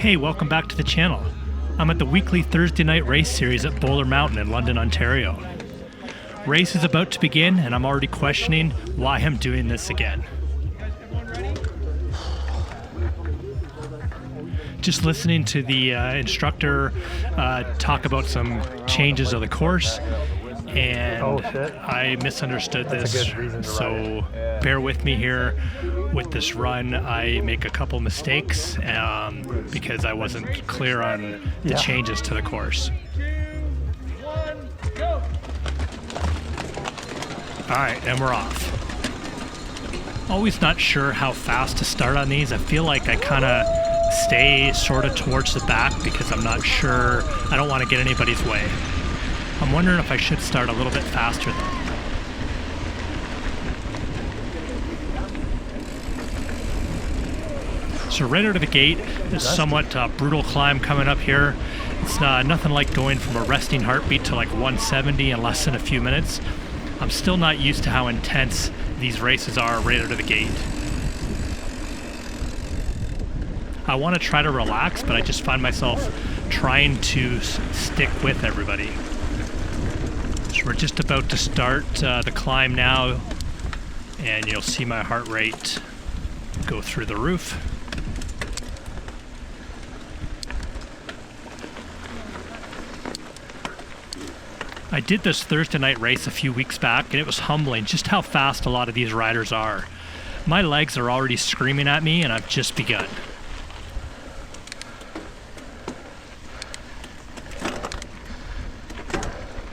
Hey, welcome back to the channel. I'm at the weekly Thursday night race series at Boler Mountain in London, Ontario. Race is about to begin and I'm already questioning why I'm doing this again. Just listening to the instructor talk about some changes of the course, and I misunderstood this, so bear with me here. With this run, I make a couple mistakes because I wasn't clear on the changes to the course. Alright, and we're off. Always not sure how fast to start on these. I feel like I kind of stay sort of towards the back because I'm not sure. I don't want to get anybody's way. I'm wondering if I should start a little bit faster though. So right out of the gate, there's somewhat brutal climb coming up here. It's nothing like going from a resting heartbeat to like 170 in less than a few minutes. I'm still not used to how intense these races are right out of the gate. I want to try to relax, but I just find myself trying to stick with everybody. So we're just about to start the climb now, and you'll see my heart rate go through the roof. I did this Thursday night race a few weeks back, and it was humbling just how fast a lot of these riders are. My legs are already screaming at me, and I've just begun.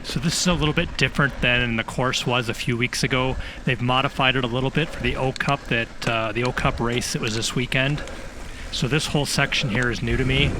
So this is a little bit different than the course was a few weeks ago. They've modified it a little bit for the O Cup, the O Cup race that was this weekend. So this whole section here is new to me.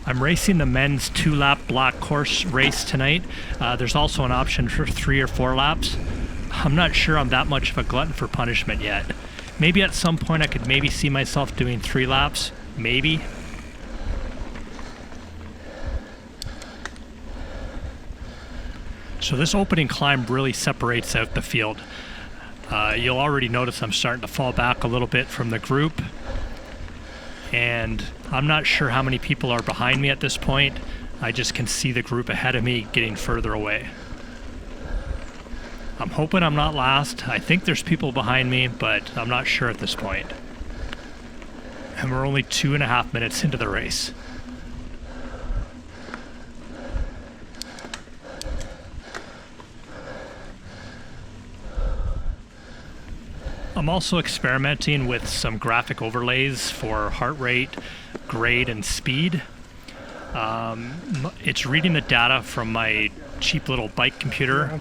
I'm racing the men's 2-lap black course race tonight. There's also an option for 3 or 4 laps. I'm not sure I'm that much of a glutton for punishment yet. Maybe at some point I could maybe see myself doing 3 laps. Maybe. So this opening climb really separates out the field. You'll already notice I'm starting to fall back a little bit from the group. And I'm not sure how many people are behind me at this point. I just can see the group ahead of me getting further away. I'm hoping I'm not last. I think there's people behind me, but I'm not sure at this point. And we're only 2.5 minutes into the race. I'm also experimenting with some graphic overlays for heart rate, grade, and speed. It's reading the data from my cheap little bike computer.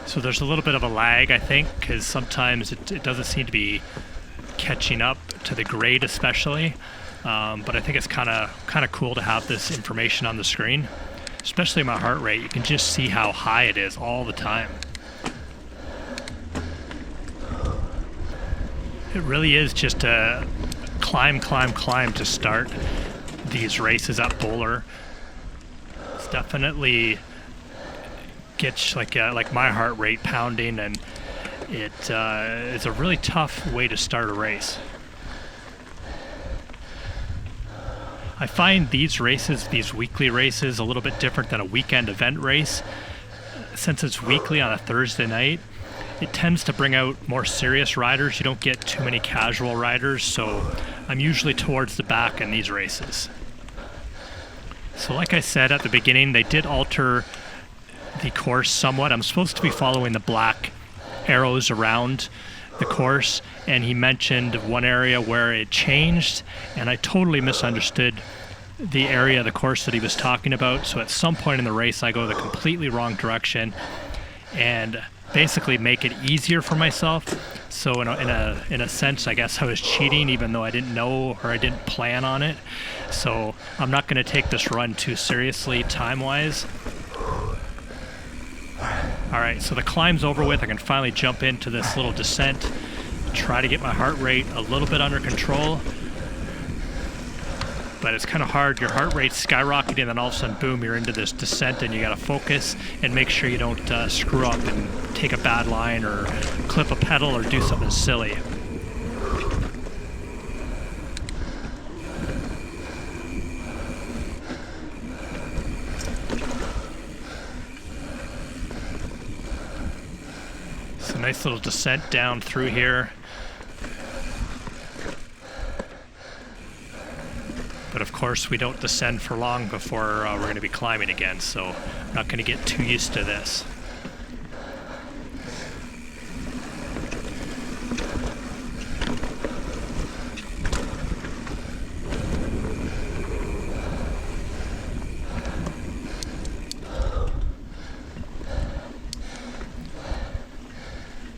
So there's a little bit of a lag, I think, because sometimes it doesn't seem to be catching up to the grade especially. But I think it's kind of cool to have this information on the screen, especially my heart rate. You can just see how high it is all the time. It really is just a climb to start these races at Boler. It's definitely gets like my heart rate pounding, and it's a really tough way to start a race. I find these races, these weekly races, a little bit different than a weekend event race. Since it's weekly on a Thursday night, it tends to bring out more serious riders. You don't get too many casual riders, so I'm usually towards the back in these races. So like I said at the beginning, they did alter the course somewhat. I'm supposed to be following the black arrows around the course, and he mentioned one area where it changed, and I totally misunderstood the area of the course that he was talking about. So at some point in the race, I go the completely wrong direction, and basically make it easier for myself. So in a sense, I guess I was cheating, even though I didn't know or I didn't plan on it. So I'm not going to take this run too seriously time-wise. All right, so the climb's over with. I can finally jump into this little descent. try to get my heart rate a little bit under control. But it's kind of hard. Your heart rate's skyrocketing, and then all of a sudden, boom, you're into this descent, and you got to focus and make sure you don't screw up and take a bad line or clip a pedal or do something silly. It's a nice little descent down through here. But of course, we don't descend for long before we're going to be climbing again, so I'm not going to get too used to this.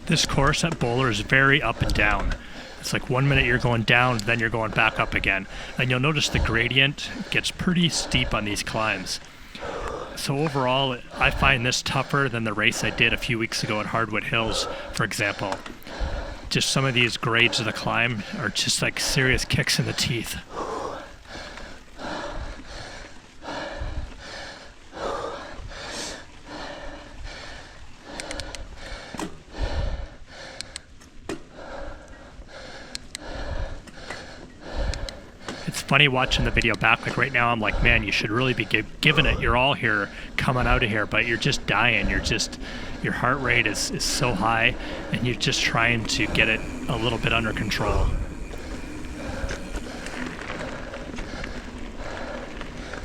This course at Boler is very up and down. It's like 1 minute you're going down, then you're going back up again. And you'll notice the gradient gets pretty steep on these climbs. So overall, I find this tougher than the race I did a few weeks ago at Hardwood Hills, for example. Just some of these grades of the climb are just like serious kicks in the teeth. It's funny watching the video back. Like right now, I'm like, man, you should really be giving it your all here, coming out of here, but you're just dying. Your heart rate is so high, and you're just trying to get it a little bit under control.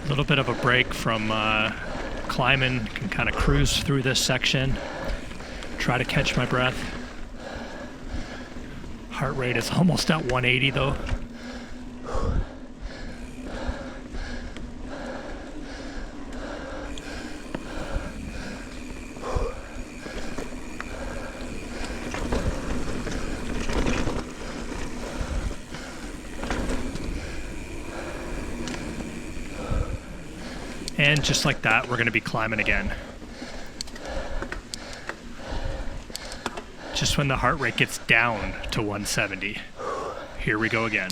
A little bit of a break from climbing, can kind of cruise through this section, try to catch my breath. Heart rate is almost at 180 though. And just like that, we're going to be climbing again. Just when the heart rate gets down to 170. Here we go again.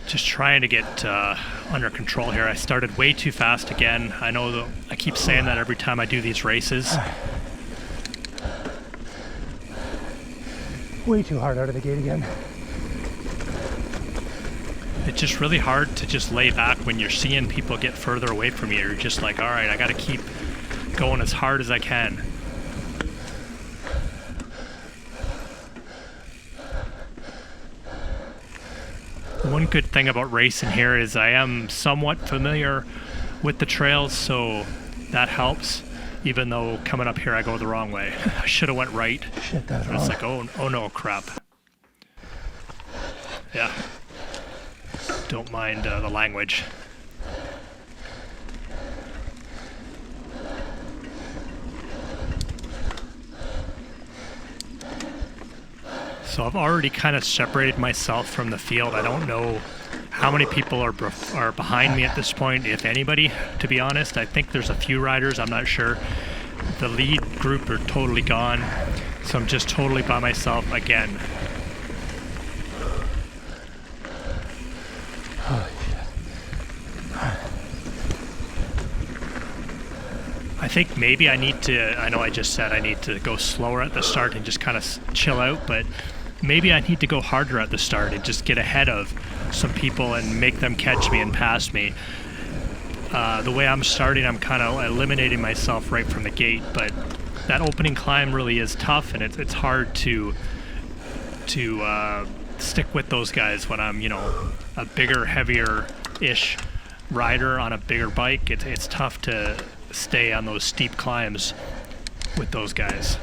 Just trying to get under control here. I started way too fast again. I know that I keep saying that every time I do these races. Way too hard out of the gate again. It's just really hard to just lay back when you're seeing people get further away from you. You're just like, all right, I got to keep going as hard as I can. One good thing about racing here is I am somewhat familiar with the trails, so that helps. Even though coming up here I go the wrong way. I should have went right. Shit, that's wrong. It's like, oh no, crap. Yeah. Don't mind the language. So I've already kind of separated myself from the field. I don't know how many people are behind me at this point, if anybody, to be honest. I think there's a few riders, I'm not sure. The lead group are totally gone, so I'm just totally by myself again. I think maybe I need to, I know I just said I need to go slower at the start and just kind of chill out, but maybe I need to go harder at the start and just get ahead of some people and make them catch me and pass me. The way I'm starting, I'm kind of eliminating myself right from the gate, but that opening climb really is tough, and it's hard to stick with those guys when I'm, you know, a bigger, heavier-ish rider on a bigger bike. It's tough to stay on those steep climbs with those guys.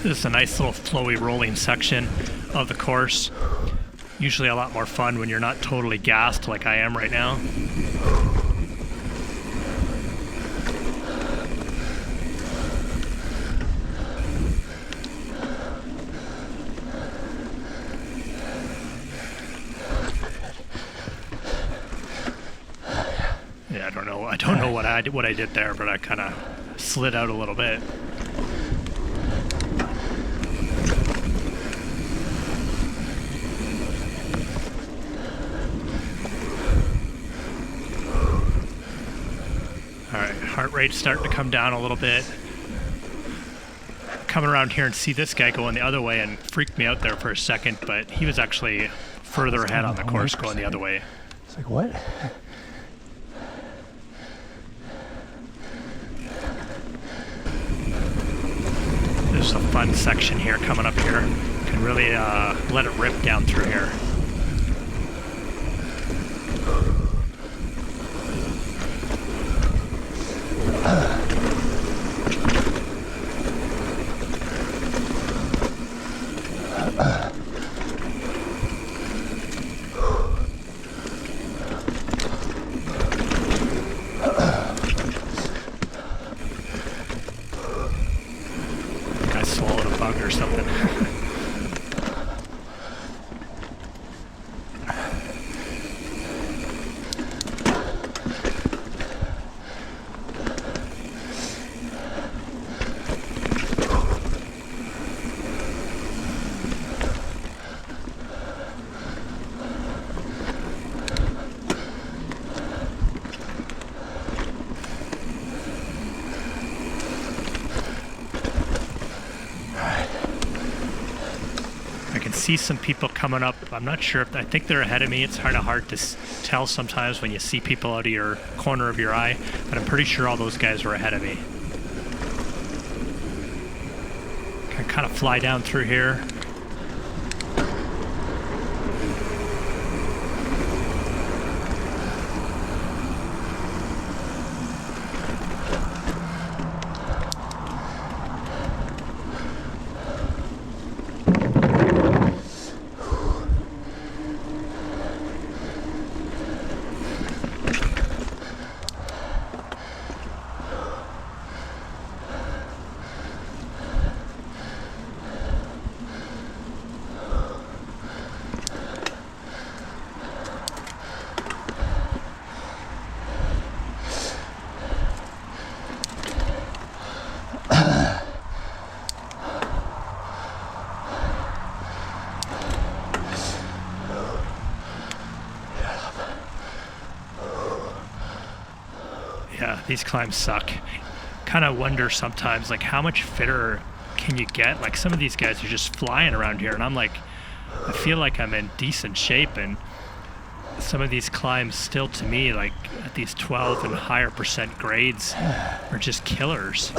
This is a nice little flowy rolling section of the course. Usually a lot more fun when you're not totally gassed like I am right now. Yeah, I don't know what I did there, but I kind of slid out a little bit. Alright, heart rate's starting to come down a little bit. Coming around here and see this guy going the other way and freaked me out there for a second, but he was actually further ahead on the course going the other way. It's like, what? There's a fun section here coming up here. Can really let it rip down through here. I swallowed a bug or something. See some people coming up. I'm not sure if I think they're ahead of me. It's kind of hard to tell sometimes when you see people out of your corner of your eye, but I'm pretty sure all those guys were ahead of me. Can kind of fly down through here. Yeah, these climbs suck. Kind of wonder sometimes, like, how much fitter can you get? Like, some of these guys are just flying around here, and I'm like, I feel like I'm in decent shape, and some of these climbs still, to me, like, at these 12 and higher % grades are just killers.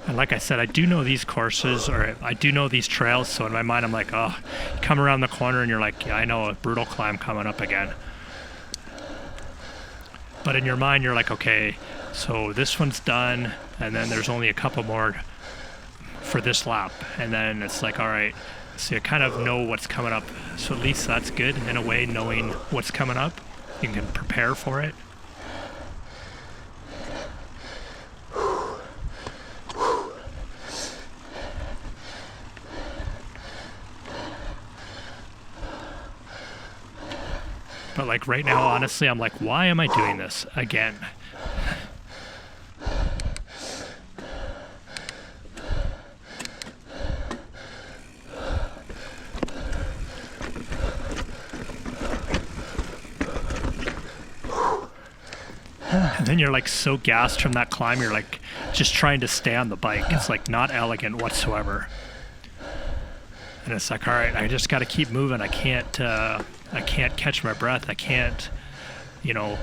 Like I said, I do know these courses, or I do know these trails, so in my mind I'm like, oh, you come around the corner and you're like, yeah, I know a brutal climb coming up again. But in your mind you're like, okay, so this one's done, and then there's only a couple more for this lap, and then it's like, all right, so you kind of know what's coming up, so at least that's good in a way, knowing what's coming up. You can prepare for it. But like right now, honestly, I'm like, why am I doing this again? And then you're like so gassed from that climb, you're like just trying to stay on the bike. It's like not elegant whatsoever. And it's like, all right, I just got to keep moving. I can't catch my breath. I can't, you know,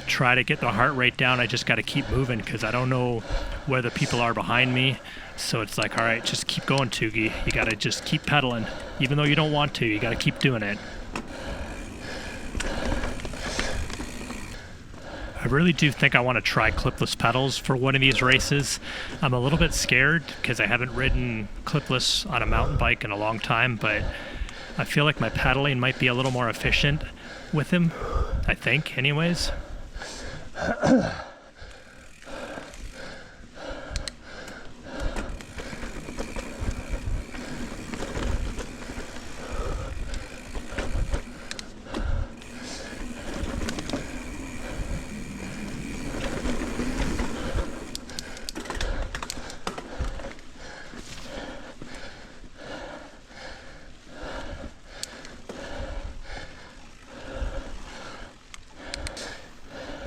try to get the heart rate down. I just got to keep moving because I don't know where the people are behind me. So it's like, all right, just keep going, Toogy. You got to just keep pedaling. Even though you don't want to, you got to keep doing it. I really do think I want to try clipless pedals for one of these races. I'm a little bit scared because I haven't ridden clipless on a mountain bike in a long time, but I feel like my pedaling might be a little more efficient with him, I think, anyways.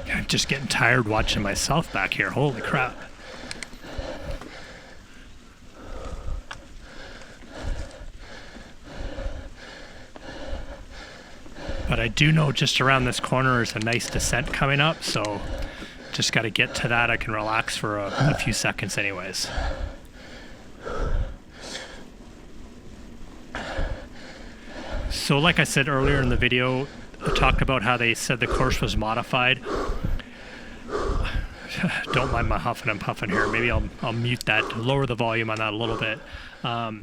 I'm just getting tired watching myself back here. Holy crap. But I do know just around this corner is a nice descent coming up, so just got to get to that. I can relax for a few seconds anyways. So like I said earlier in the video, I talked about how they said the course was modified. Don't mind my huffing and puffing here. Maybe I'll mute that, lower the volume on that a little bit. I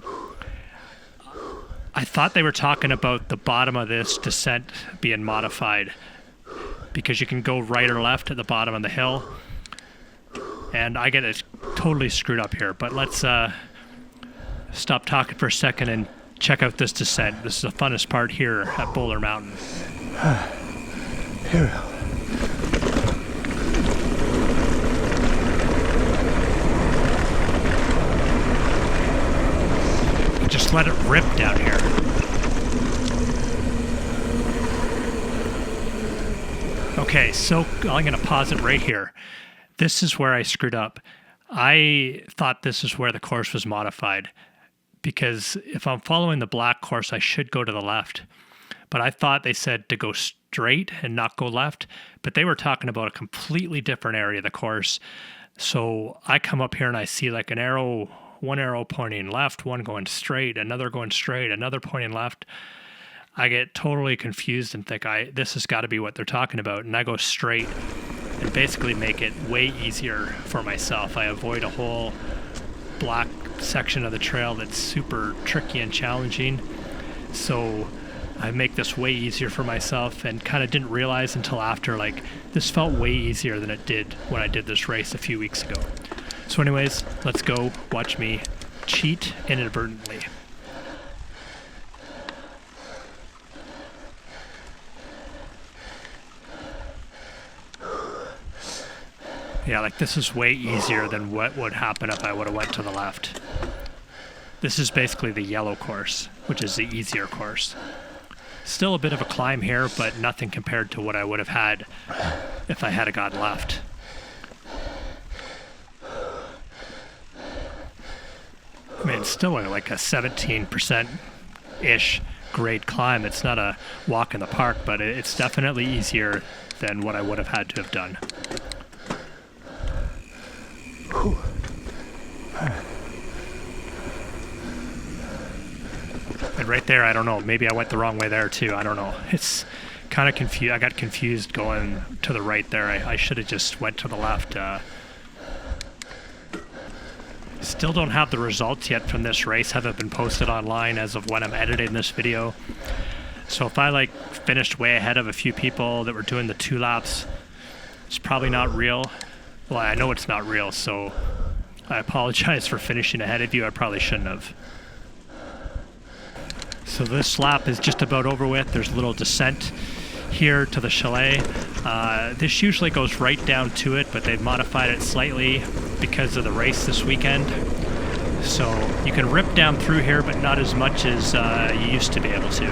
thought they were talking about the bottom of this descent being modified because you can go right or left at the bottom of the hill. And I get it totally screwed up here, but let's stop talking for a second and check out this descent. This is the funnest part here at Boler Mountain. Here we go. Just let it rip down here. Okay, so I'm going to pause it right here. This is where I screwed up. I thought this is where the course was modified because if I'm following the black course, I should go to the left. But I thought they said to go straight and not go left, but they were talking about a completely different area of the course. So I come up here and I see like an arrow, one arrow pointing left, one going straight, another going straight, another pointing left. I get totally confused and think this has got to be what they're talking about. And I go straight and basically make it way easier for myself. I avoid a whole black section of the trail that's super tricky and challenging. So I make this way easier for myself and kind of didn't realize until after, like, this felt way easier than it did when I did this race a few weeks ago. So anyways, let's go watch me cheat inadvertently. Yeah, like this is way easier than what would happen if I would have went to the left. This is basically the yellow course, which is the easier course. Still a bit of a climb here, but nothing compared to what I would have had if I had gone left. I mean, it's still like a 17%-ish grade climb. It's not a walk in the park, but it's definitely easier than what I would have had to have done. Whew. And right there, I don't know, maybe I went the wrong way there too. I don't know. It's kind of confused. I got confused going to the right there. I should have just went to the left. Still don't have the results yet from this race. Haven't been posted online as of when I'm editing this video. So if I finished way ahead of a few people that were doing the 2 laps, it's probably not real. Well, I know it's not real, so I apologize for finishing ahead of you. I probably shouldn't have. So this lap is just about over with. There's a little descent here to the chalet. This usually goes right down to it, but they've modified it slightly because of the race this weekend. So you can rip down through here, but not as much as you used to be able to.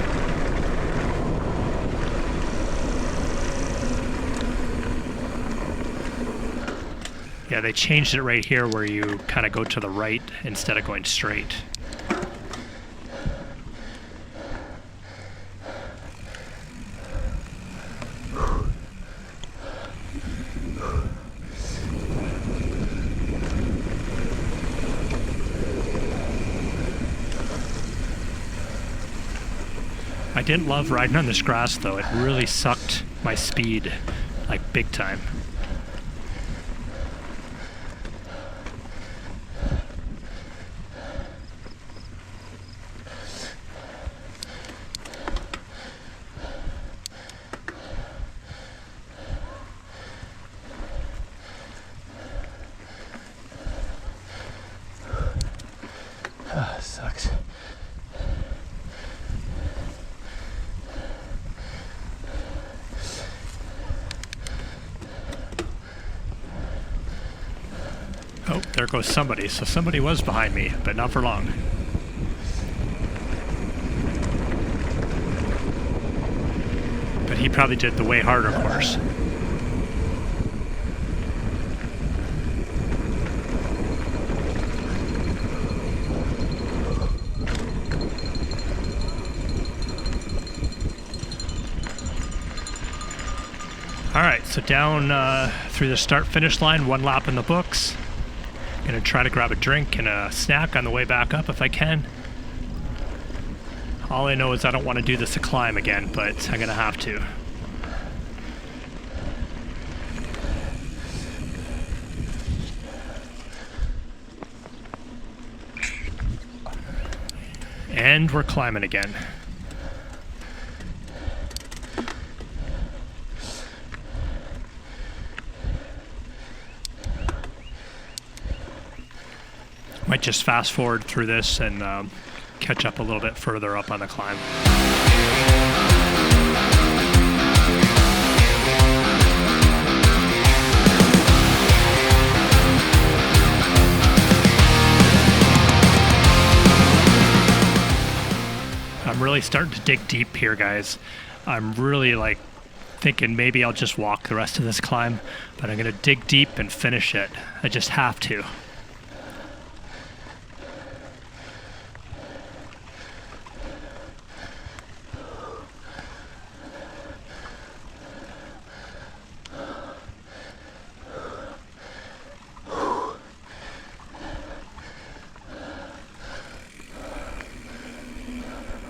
Yeah, they changed it right here where you kind of go to the right instead of going straight. I didn't love riding on this grass though. It really sucked my speed, like big time. Sucks. Oh, there goes somebody. So somebody was behind me, but not for long. But he probably did the way harder course. Alright, so down through the start-finish line, 1 lap in the books. Gonna try to grab a drink and a snack on the way back up if I can. All I know is I don't want to do this a climb again, but I'm gonna have to. And we're climbing again. Might just fast forward through this and catch up a little bit further up on the climb. I'm really starting to dig deep here, guys. I'm really like thinking maybe I'll just walk the rest of this climb, but I'm gonna dig deep and finish it. I just have to.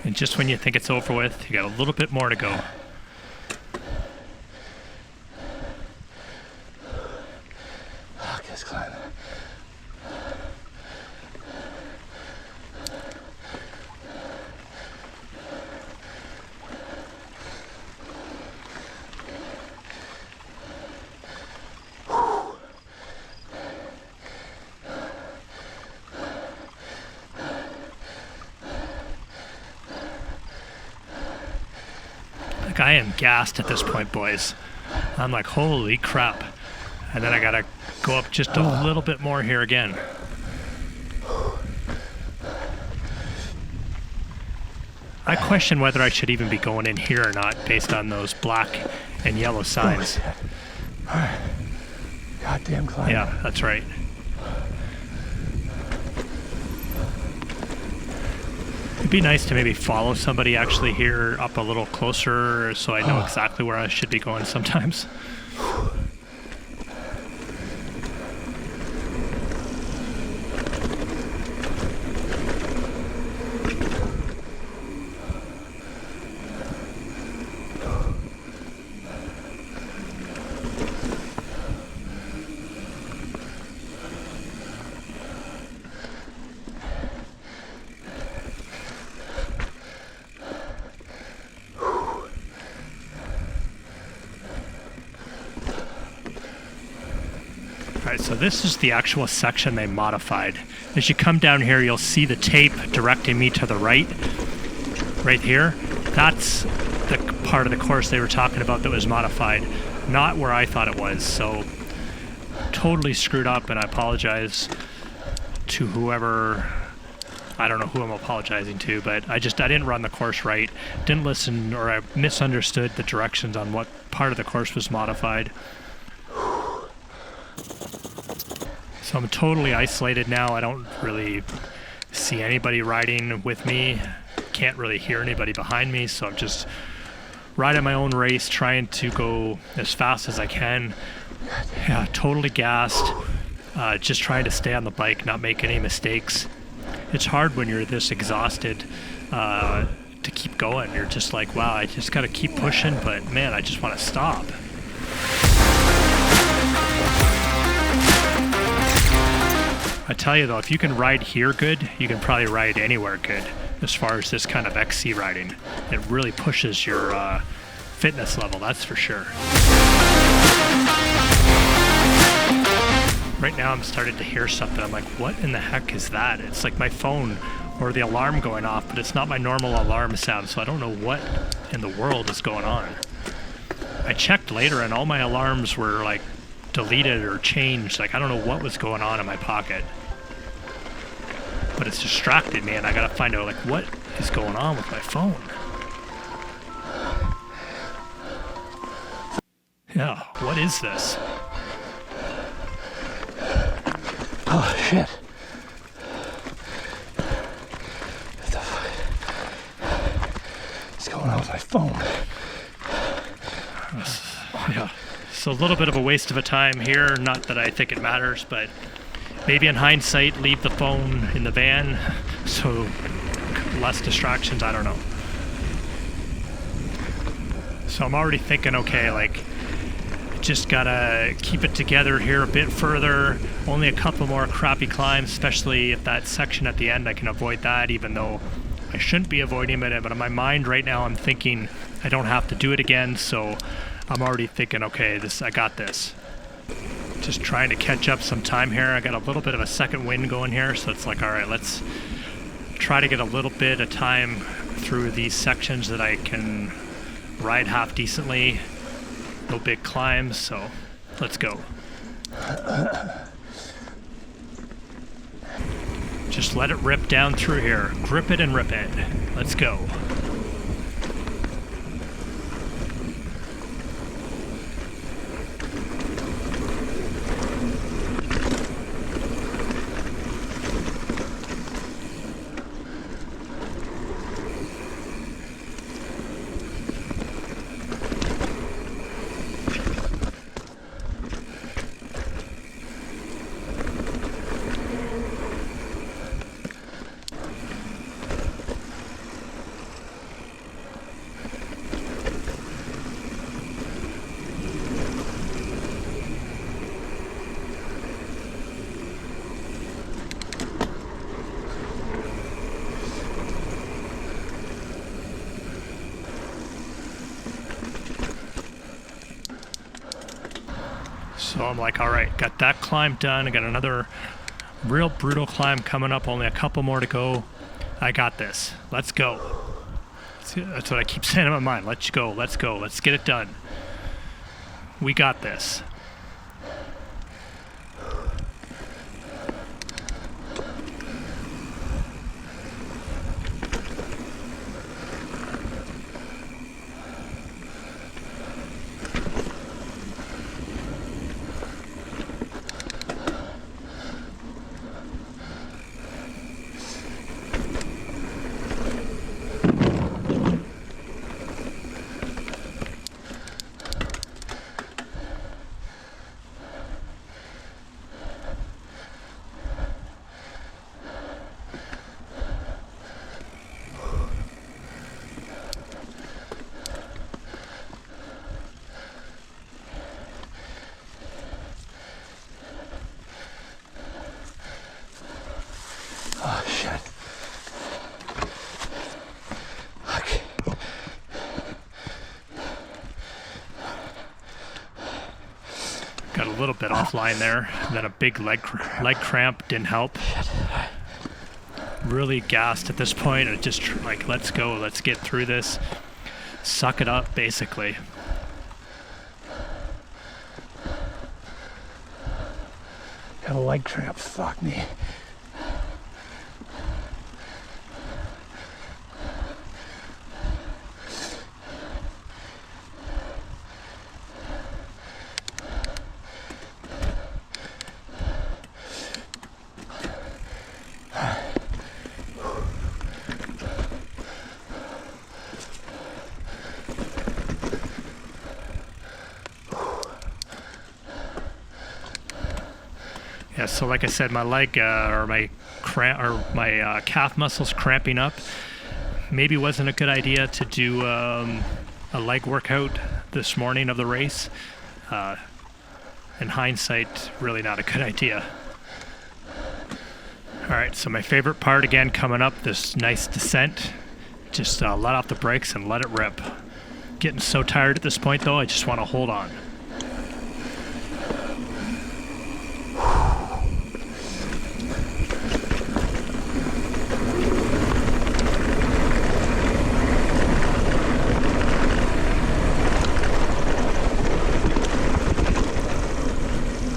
And just when you think it's over with, you got a little bit more to go. Fuck this climb. I am gassed at this point, boys. I'm like, holy crap. And then I gotta go up just a little bit more here again. I question whether I should even be going in here or not based on those black and yellow signs. Alright. Goddamn climb. Yeah, that's right. It'd be nice to maybe follow somebody actually here up a little closer so I know exactly where I should be going sometimes. Alright, so this is the actual section they modified. As you come down here, you'll see the tape directing me to the right here. That's the part of the course they were talking about that was modified, not where I thought it was. So totally screwed up, and I apologize to whoever, I don't know who I'm apologizing to, but I didn't run the course right, didn't listen, or I misunderstood the directions on what part of the course was modified. So I'm totally isolated now. I don't really see anybody riding with me. Can't really hear anybody behind me, so I'm just riding my own race, trying to go as fast as I can. Yeah, totally gassed. Just trying to stay on the bike, not make any mistakes. It's hard when you're this exhausted to keep going. You're just like, wow, I just gotta keep pushing, but man, I just want to stop. I tell you though, if you can ride here good, you can probably ride anywhere good as far as this kind of XC riding. It really pushes your fitness level, that's for sure. Right now I'm starting to hear something. I'm like, what in the heck is that? It's like my phone or the alarm going off, but it's not my normal alarm sound, so I don't know what in the world is going on. I checked later and all my alarms were like deleted or changed. Like I don't know what was going on in my pocket. But it's distracted me and I gotta find out like what is going on with my phone. Yeah, what is this? Oh shit. What the fuck? What's going on with my phone? Yeah, so a little bit of a waste of a time here. Not that I think it matters, but maybe in hindsight, leave the phone in the van so less distractions, I don't know. So I'm already thinking, okay, like, just gotta keep it together here a bit further. Only a couple more crappy climbs, especially if that section at the end, I can avoid that, even though I shouldn't be avoiding it. But in my mind right now, I'm thinking I don't have to do it again, so I'm already thinking, okay, I got this. Just trying to catch up some time here. I got a little bit of a second wind going here, so it's like, all right, let's try to get a little bit of time through these sections that I can ride half decently. No big climbs, so let's go. Just let it rip down through here. Grip it and rip it. Let's go. So I'm like, all right, got that climb done. I got another real brutal climb coming up, only a couple more to go. I got this. Let's go. That's what I keep saying in my mind. Let's go, let's go, let's get it done. We got this. Oh shit. Okay. Got a little bit offline there, and then a big leg cramp didn't help. Really gassed at this point. I just like, let's go, let's get through this. Suck it up, basically. Got a leg cramp, fuck me. Yeah, so like I said, my leg or my calf muscles cramping up. Maybe wasn't a good idea to do a leg workout this morning of the race. In hindsight, really not a good idea. All right, so my favorite part again coming up, this nice descent. Just let off the brakes and let it rip. Getting so tired at this point though, I just want to hold on.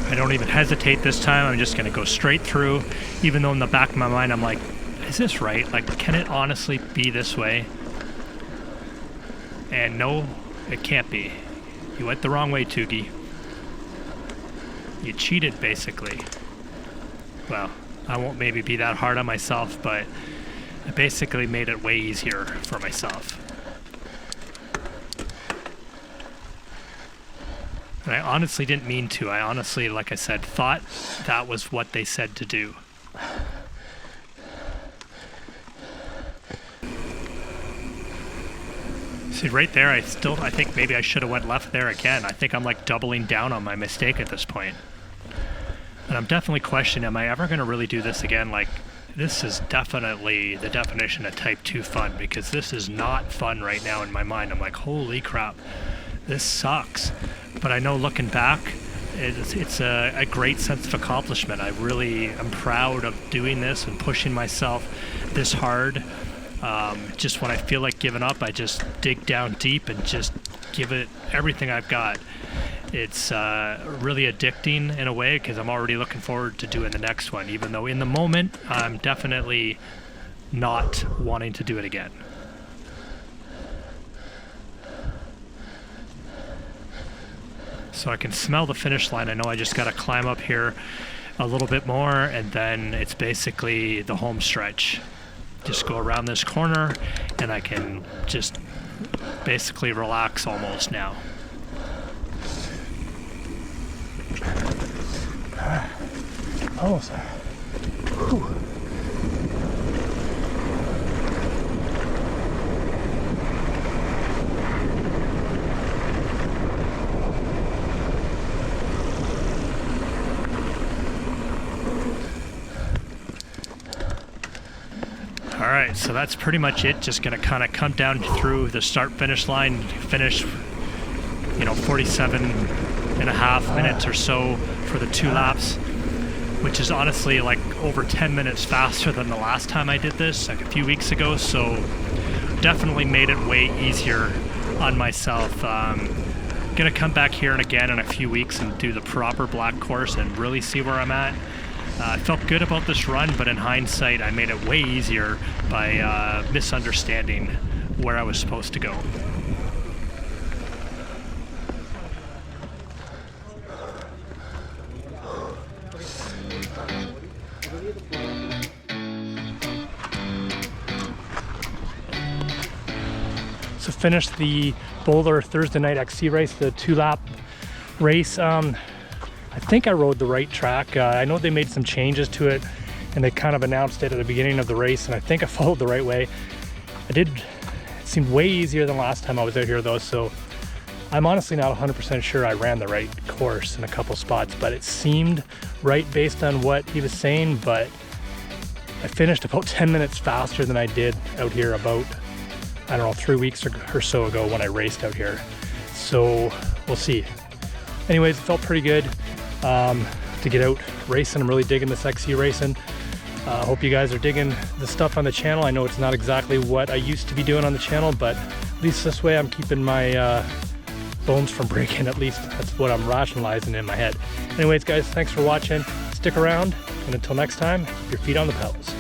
I don't even hesitate this time. I'm just going to go straight through, even though in the back of my mind I'm like, is this right? Like, can it honestly be this way? And no, it can't be. You went the wrong way, Toogy. You cheated, basically. Well, I won't maybe be that hard on myself, but I basically made it way easier for myself. And I honestly didn't mean to. I honestly, like I said, thought that was what they said to do. See, right there, I think maybe I should have went left there again. I think I'm like doubling down on my mistake at this point. And I'm definitely questioning, am I ever going to really do this again? Like, this is definitely the definition of type 2 fun, because this is not fun right now in my mind. I'm like, holy crap, this sucks. But I know looking back, it's a great sense of accomplishment. I really am proud of doing this and pushing myself this hard. Just when I feel like giving up, I just dig down deep and just give it everything I've got. It's really addicting in a way, because I'm already looking forward to doing the next one, even though in the moment I'm definitely not wanting to do it again. So I can smell the finish line. I know I just got to climb up here a little bit more, and then it's basically the home stretch. Just go around this corner and I can just basically relax almost now. Almost there. Whew. All right, so that's pretty much it. Just gonna kind of come down through the start-finish line, finish, 47 and a half minutes or so for the 2 laps, which is honestly like over 10 minutes faster than the last time I did this, like a few weeks ago. So definitely made it way easier on myself. Gonna come back here and again in a few weeks and do the proper black course and really see where I'm at. I felt good about this run, but in hindsight, I made it way easier by misunderstanding where I was supposed to go. So finished the Boler Thursday night XC race, the 2-lap race. I think I rode the right track. I know they made some changes to it, and they kind of announced it at the beginning of the race, and I think I followed the right way. It seemed way easier than last time I was out here though, so I'm honestly not 100% sure I ran the right course in a couple spots, but it seemed right based on what he was saying. But I finished about 10 minutes faster than I did out here about, I don't know, 3 weeks or so ago when I raced out here. So we'll see. Anyways, it felt pretty good to get out racing. I'm really digging this XC racing. Hope you guys are digging the stuff on the channel. I know it's not exactly what I used to be doing on the channel, but at least this way I'm keeping my bones from breaking. At least that's what I'm rationalizing in my head. Anyways, guys, thanks for watching. Stick around, and until next time, keep your feet on the pedals.